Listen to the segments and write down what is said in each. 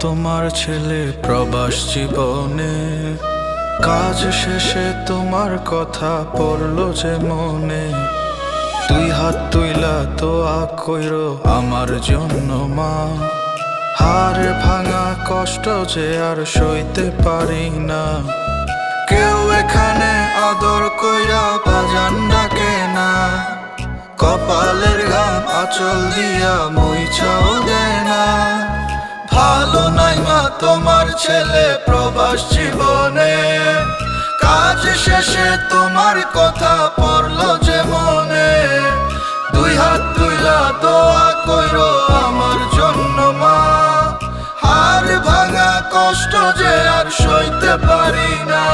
তোমার ছেলে প্রবাস জীবনে, কাজ শেষে তোমার কথা পড়লো যে মনে। দুই হাত তুইলা দোয়া কইরো আমার জন্য মা, হাড় ভাঙা কষ্ট যে আর সইতে পারি না। কেউ এখানে আদর কইরা বাজান ডাকে না, কপালের ঘাম আঁচল দিয়া মুইছাও দেয় না। ভালো নাই মা তোমার ছেলে প্রবাস জীবনে, কাজ শেষে তোমার কথা পড়লো যে মনে। দুই হাত তুইলা দোয়া কইরো আমার জন্য মা, হাড় ভাঙা কষ্ট যে আর সইতে পারি না।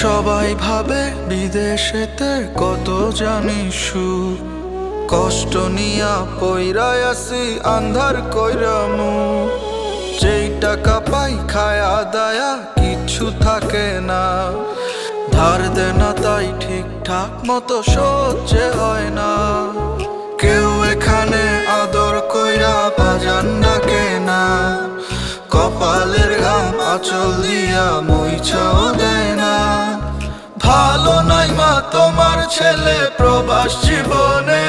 সবাই ভাবে বিদেশেতে কত জানি সুখ, কষ্ট নিয়া পইরা আসি আন্ধার কইরা মুখ। যেই টাকা পাই খায়া দায়া কিছু থাকে না, ধার দেনা তাই ঠিকঠাক মতো সহ্য হয় না। কেউ এখানে আদর কইরা বাজান ডাকে না, কপালের ঘাম আঁচল দিয়া মুইছাও দেয় না। ভালো নাই মা তোমার ছেলে প্রবাস জীবনে,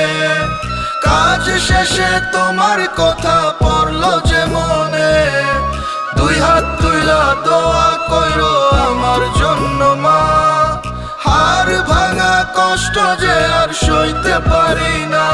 কাজ শেষে তোমার কথা পড়লো যে মনে। দুই হাত তুইলা দোয়া কইরো আমার জন্য মা, হাড় ভাঙা কষ্ট যে আর সইতে পারি না।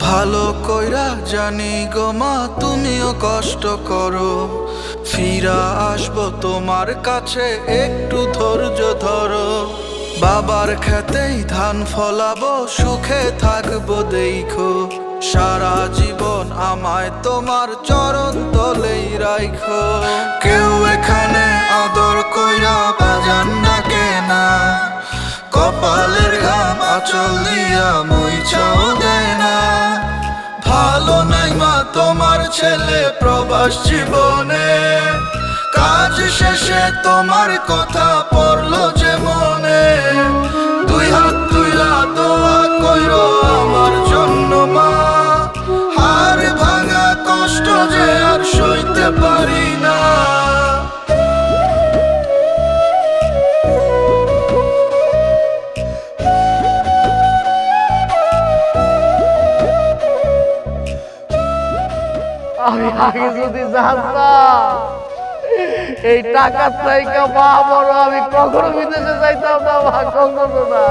ভালো কইরা জানি গো মা তুমিও কষ্ট করো, ফিরা আসবো তোমার কাছে একটু ধৈর্য ধরো। বাবার খেতেই ধান ফলাবো সুখে থাকবো দেখো, সারা জীবন আমায় তোমার চরণ তলেই রাখো। কেউ এখানে আদর কইরা বাজান ডাকে না, কপালের ঘাম আঁচল দিয়া মুইছাও দেয় না। ভালো নাই মা তোমার ছেলে প্রবাস জীবনে, কাজ শেষে তোমার কথা পড়লো যে মনে। দুই হাত তুইলা দোয়া কইরো আমার জন্য মা, হাড় ভাঙা কষ্ট যে আর সইতে পারি না। আমি আগে যদি জানতাম এই টাকার থেকে মা বড়, আমি কখনো বিদেশে যাইতাম না, কখনো না।